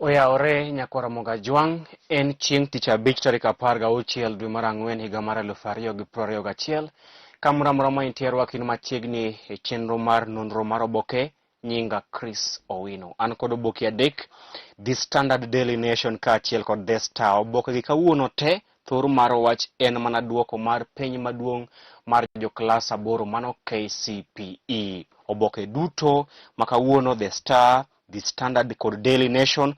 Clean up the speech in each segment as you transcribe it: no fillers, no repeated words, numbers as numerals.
Oyaore nyakwara Moga Jwang en chieng' tich abich tarik 16 dwe mar ang'wen higa mar 2021 kamramra ma intie rwakini machiegni e chenro mar nonro mar oboke nyinga Chris Owino. An kod oboke adek, The Standard, Daily Nation kaachiel kod The Star. Oboke gi kawuono te thor mar wach en mana duoko mar penj maduong' mar joklas 8 mano KCPE. Oboke duto makawuono The Star, The Standard kod Daily Nation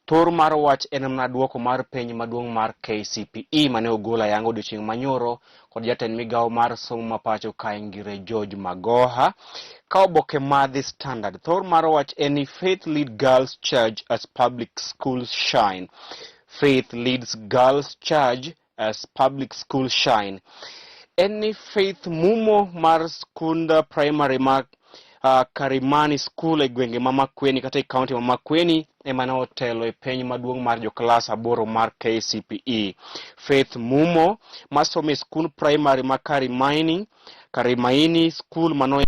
thor mar wach en mana duoko mar penj maduong' mar KCPE mane ogol ayanga odiochieng' manyoro kod jatend migawo mar somo mapacho kae Ngire George Magoha. Ka oboke mar The Standard thor mar wach en ni Faith Lead Girls Church as Public Schools Shine. Faith leads girls church as public school shine. Any Faith mumo mar skunda primary mar Karimani School e gwenge ma Makueni kata e county ma Makueni emane otelo e penj maduong' mar joklas 8 mar KCPE. Faith mumo masomo e skul primary ma Karimaini School mano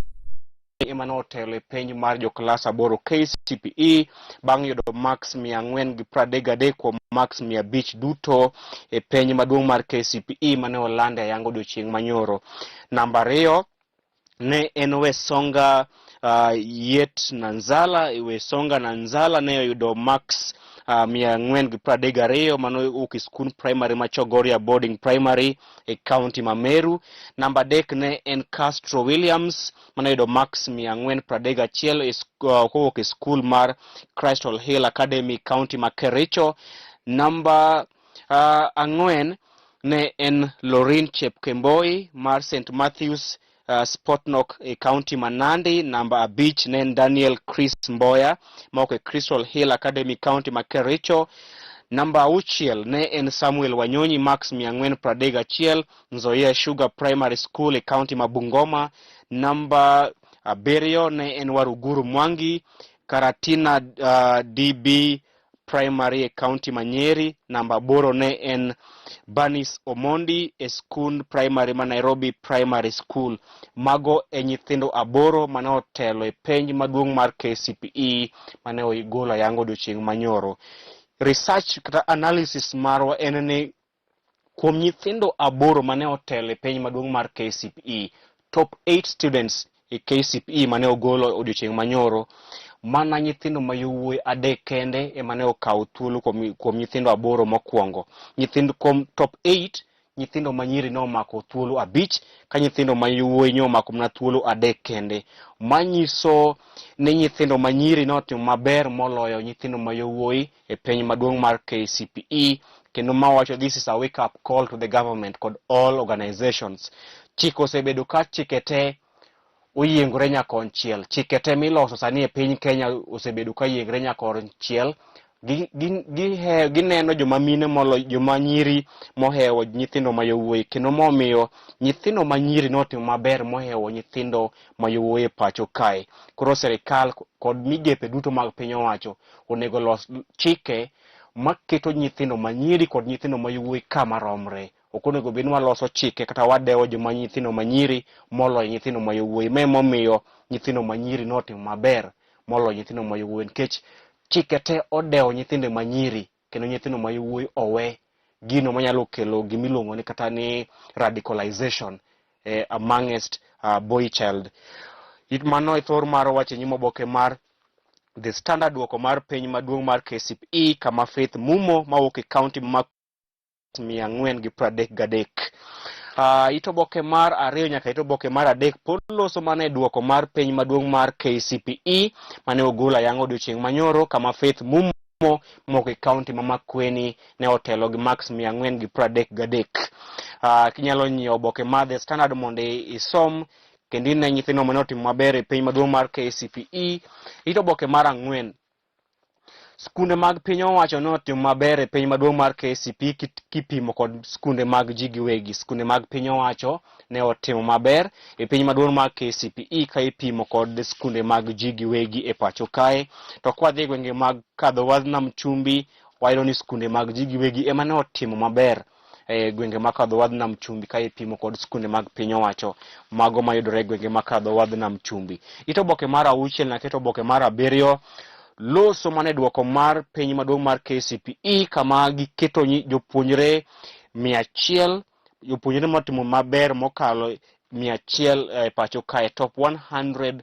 emane otelo e penj mar joklas 8 KCPE bang' yudo max 433 kuom max 500 duto e penj maduong' mar KCPE mane olande ayanga odiochieng' manyoro. Namba 2 ne en Wesonga Yet Nanzala. Wesonga Nanzala ne oyudo max 432 mano owuok e skul primary ma Chogoria Boarding Primary e county ma Meru. Namba 3 ne en Castro Williams mane oyudo max 431 kowuok e skul mar Crystal Hill Academy county ma Kericho. Namba 4 ne en Lorin Chepkemboi mar St. Matthews Spotnok e county Manandi. Namba 5 ne en Daniel Chris Mboya mawuok e Crystal Hill Academy county ma Kericho. Namba 6 ne en Samuel Wanyonyi max 431 Nzoia Sugar Primary School e county ma Bungoma. Namba 7 ne en Waruguru Mwangi Karatina DB Primary e county ma Nyeri. Namba 8 ne en Banis Omondi e skul primary ma Nairobi Primary School. Mago e nyithindo 8 mane otelo e penj maduong' mar KCPE mane ogol ayanga odiochieng' manyoro. Research kata analysis marwa en ni kuom nyithindo 8 mane otelo e penj maduong' mar KCPE, top 8 students e KCPE mane ogolo odiochieng' manyoro, mana nyithindo mayowuoyi 3 kende emane okawo thuolo kuom nyithindo 8 mokwongo. Nyithindo kuom top 8 nyithindo manyiri ne omako thuolo 5 ka nyithindo mayowuoyi ne omako mana thuolo 3 kende. Manyiso ni nyithindo manyiri ne otimo maber moloyo nyithindo mayowuoyi e penj maduong' mar KCPE, kendo mawacho this is a wake up call to the government kod all organizations. Chike osebedo ka chike te oyiengore nyakonchiel. Chike te miloso sani e piny Kenya osebedo ka yiengore nyakonchiel. Gineno joma mine molo joma nyiri mohewo nyithindo mayowuoyi, kendo momiyo nyithindo manyiri notimo maber mohewo nyithindo mayowuoyi e pacho kae. Koro serikal kod migepe duto mag piny owacho onego los chike maketo nyithindo manyiri kod nyithindo mayowuoyi kama romre. Ok onego bed ni waloso chike kata wadewo joma nyithindo manyiri moloyo nyithindo mayowuoyi. Momiyo nyithindo manyiri notimo maber moloyo nyithindo mayowuoyi, nikech chike te odewo nyithindo manyiri kendo nyithindo mayowuoyi owe gino manyalo kelo gimiluongo ni kata ni radicalization amongst boy child. Mano e thor mar wache nyimo oboke mar The Standard duoko mar penj maduong' mar KCPE kama Faith mumo mawuok e county ma 433. Itoboke mar 2 nyaka itoboke mar 3 pod loso mana e duoko mar penj maduong' mar KCPE mane ogol ayanga odiochieng' manyoro kama Faith mumo mawuok e county ma Makueni ne otelo gi max 433. Kinyalo nyiewo oboke mar The Standard mondo isom kendo ine nyithindo mane otimo maber e penj maduong' mar KCPE. Itoboke mar 4 skunde mag piny owacho ne otimo maber e penj maduong' mar KCPE kipimo kod skunde mag ji giwegi. Skunde mag piny owacho ne otimo maber e penj maduong' mar KCPE ka ipimo kod skunde mag ji giwegi e pacho kae. To kwadhi gwenge mag kadho wadh nam chumbi, wayudo ni skunde mag ji giwegi ema ne otimo maber e gwenge makadho wadh nam chumbi ka ipimo kod skunde mag piny owacho mago mayudore e gwenge makadho wadh nam chumbi. Itoboke mar 6 na keto oboke mar 7 loso mane duoko mar piny maduong' mar KCPE kama giketo jopuonjre 100 jopuonjre motimo maber mokalo 100 pacho kae top 100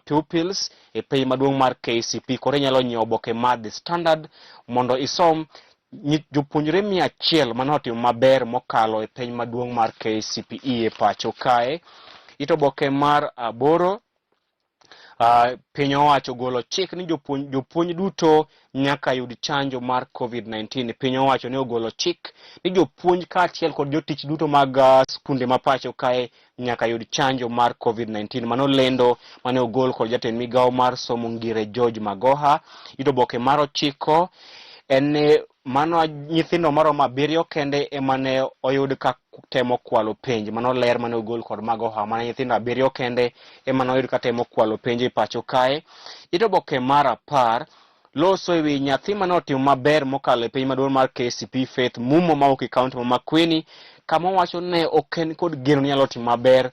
pupils e piny maduong' mar KCPE. Koro inyalo nyiewo oboke mar The Standard mondo isom jopuonjre 100 manotimo maber mokalo e piny maduong' mar KCPE e pacho kae. Ito oboke mar 8, piny owacho golo chik ni jopuonj duto nyaka yud chanjo mar COVID-19. Piny owacho ne ogolo chik ni jopuonj kaachiel kod jotich duto mag skunde ma pacho kae nyaka yud chanjo mar COVID-19. Mano lendo mane ogol kod jatend migawo mar somo Ngire George Magoha. Ito oboke mar 9 en mano nyithindo maromo 7 kende emane oyud ka temo kwalo penj. Mano ler mane ogol kod Magoha, mana nyithindo 7 kende emane oyud ka temo kwalo penj e pacho kae. Ito oboke mar 10 loso ewi nyathi mane otimo maber mokalo e piny maduong' mar KCPE Faith Mumo mawuok e kaunti ma Makueni, kama wacho ne ok en kod geno ni nyalo timo maber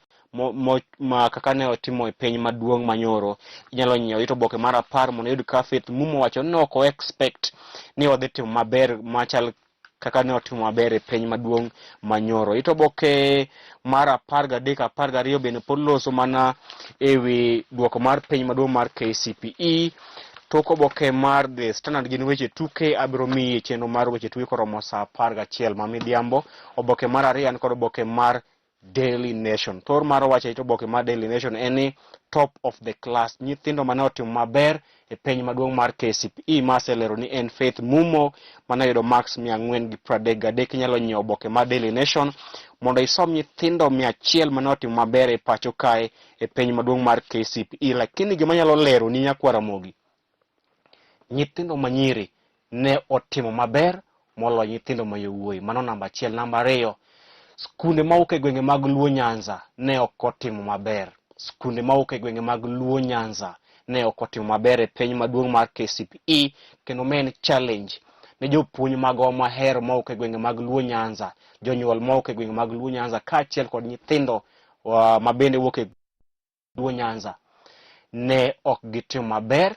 kaka ne otimo e piny maduong' manyoro. Inyalo nyiewo ito oboke mar 10 mondo yud ka Faith Mumo wacho ni ok o expect ni odhi timo maber machal kaka ne otimo maber e piny maduong' manyoro. Ito oboke mar 13 12 bende pod loso mana ewi duoko mar piny maduong' mar KCPE. Tok oboke mar The Standard gin weche tuke. Abiro miyi chenro mar weche tuke koromo saa 11 ma midhiambo. Oboke mar 2 en kod oboke mar Daily Nation. Thor mar wacho ito oboke mar Daily Nation en ni top of the class, nyithindo mane otimo maber e piny maduong' mar KCPE maselero ni en Faith Mumo mane yudo marks 433. Inyalo nyiewo oboke mar Daily Nation mondo isom nyithindo 100 mane otimo maber e pacho kae e piny maduong' mar KCPE. Lakini gima nyalo lero ni nyakwara mogi, nyithindo manyiri ne otimo maber moloyo nyithindo mayowuoyi. Mano namba 1. Namba 2, skunde mawuok e gwenge mag Luo Nyanza ne ok otimo maber. Skunde mawuok e gwenge mag Luo Nyanza ne ok otimo maber e piny maduong' mar KCPE, kendo men challenge ne jopuonj magwa mahero mawuok e gwenge mag Luo Nyanza, jonyuol mawuok e gwenge mag Luo Nyanza kaachiel kod nyithindo ma bende wuok e Luo Nyanza ne ok gitimo maber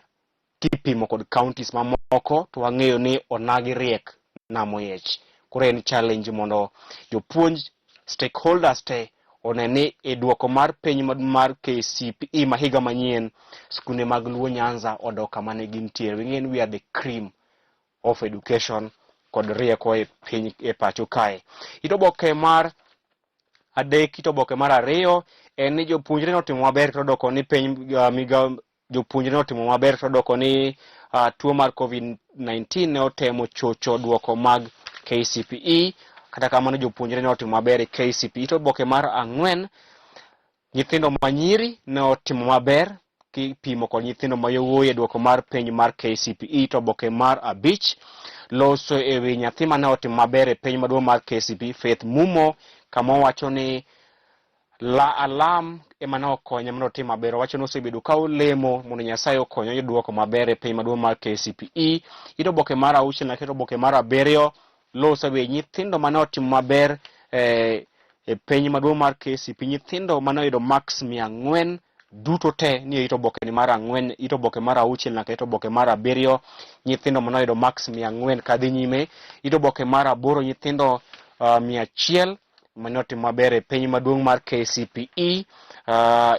kipimo kod counties mamoko. To wang'eyo ni onagi riek namoyech. Koro en challenge mondo jopuonj stakeholders te oneni e duoko mar piny mar KCPE ma higa manyien skunde mag Luo Nyanza odok kama ne gintiere. Wing'en we are the cream of education kod rieko e piny e pacho kae. Ito oboke mar 3 ito oboke mar 2 en ni jopuonjre notimo maber to doko ni piny migawo jopuonjre notimo maber to doko ni tuo mar COVID-19 ne otemo chocho duoko mag KCPE. Kata kamano jopuonjre ne otimo maber e KCPE. Ito oboke mar 4 nyithindo manyiri ne otimo maber kipimo kod nyithindo mayowuoyi e duoko mar penj mar KCPE. Ito oboke mar 5 loso ewi nyathi mane otimo maber e piny maduong' mar KCPE Faith Mumo, kama wacho ni alam emane okonye mondo otim maber. Wacho ni osebedo ka olemo mondo Nyasaye okonye duoko maber e piny maduong' mar KCPE. Ito oboke mar 6 na oboke mar 7 loso ewi nyithindo mane otimo maber e piny maduong' mar KCPE, nyithindo mane oyudo marks 400 duto te ni ito oboke ni mar 4. Ito oboke mar 6 na ito oboke mar 7 nyithindo mane oyudo marks 400 kadhi nyime. Ito oboke mar 8 nyithindo 100 mane otimo maber e piny maduong' mar KCPE.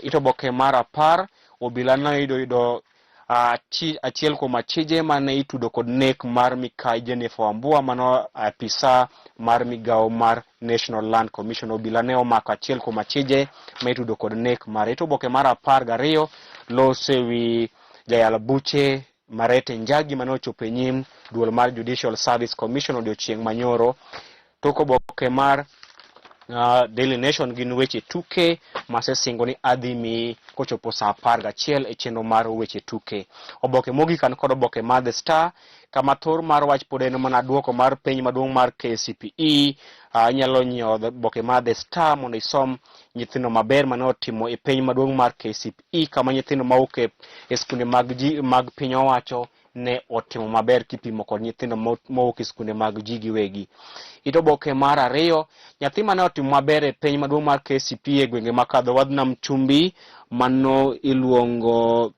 Ito oboke mar 10 obila ne yudo achiel kuom achije mane itudo kod nek mar Mikai Jennifer Wambua, mano apisa mar migawo mar National Land Commission. Obila ne omako achiel kuom achije ma itudo kod nek mar. Ito oboke mar 12 loso ewi jayal buche Marete Njagi mane ochopo e nyim duol mar Judicial Service Commission odiochieng' manyoro. Tok oboke mar Daily Nation gin weche tuke masesingo ni adhimi kochopo saa 11 e chenro mar weche tuke. Oboke mogik an kod oboke mar The Star, kama thor mar wach pod en mana duoko mar piny maduong' mar KCPE. Inyalo nyiewo oboke mar The Star mondo isom nyithindo maber mane otimo e piny maduong' mar KCPE, kama nyithindo mawuok e skunde mag piny owacho ne otimo maber kipimo kod nyithindo mawuok e skunde mag ji giwegi. Ito oboke mar 2 nyathi mane otimo maber e piny maduong' mar KCPE e gwenge makadho wadh Nam Chumbi mano iluongo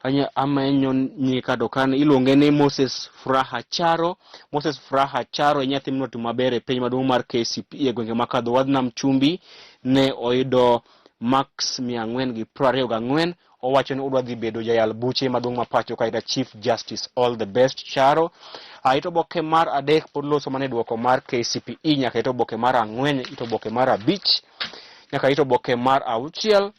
anya amenyo ni kado kan iluonge ni Moses Furaha Charo. Moses Furaha Charo nyathi mnoti maber e piny maduong' mar KCPE e gwenge makadho wadhnam chumbi ne oyudo max 424. Owacho ni udwa dhi bedo jayal buche maduong' ma pacho kaita Chief Justice. All the best Charo. Ito boke mar adek pod loso mane duoko mar KCPE nyaka ito boke mar 4, ito boke mar 5 nyaka ito boke mar 6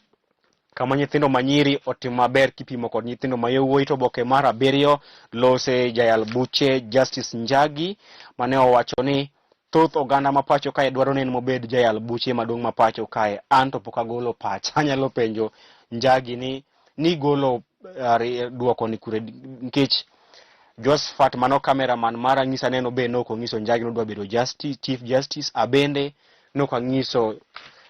kama nyithindo manyiri otimo maber kipimo kod nyithindo mayowuoyi. To boke mar 7 lose jayal buche Justice Njagi mane owacho ni thoth oganda ma pacho kae dwaro ni mobed jayal buche maduong' ma pacho kae. An to pok agolo pacha. Anyalo penjo Njagi ni golo duoko ni kure, nikech Josephat mano cameraman mara ngisa neno be noko ngiso Njagi no dwa bedo Chief Justice. Abende noko ngiso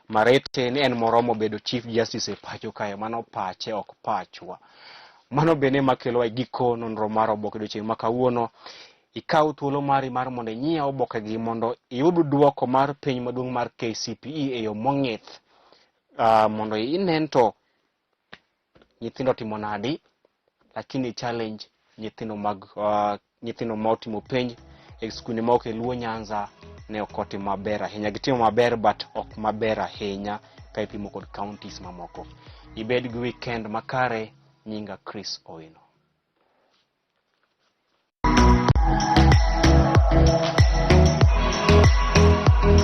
Marete ni en moromo bedo Chief Justice e pacho kae. Mano pache ok pachwa. Mano bene makelo giko nonro mar oboke odiochieng' ma kawuono. Ikaw thuolo mari mar mondo inyiew oboke gi mondo iyud duoko mar piny maduong' mar KCPE e yo mong'ith. Mondo inen to nyithindo timo nadi, lakini challenge nyithindo ma otimo penj e skunde ma ok e Luo Nyanza ne ok otimo maber ahinya. Gitimo maber but ok maber ahinya ka ipimo kod counties mamoko. Ibed gi weekend makare. Nyinga Chris Owino.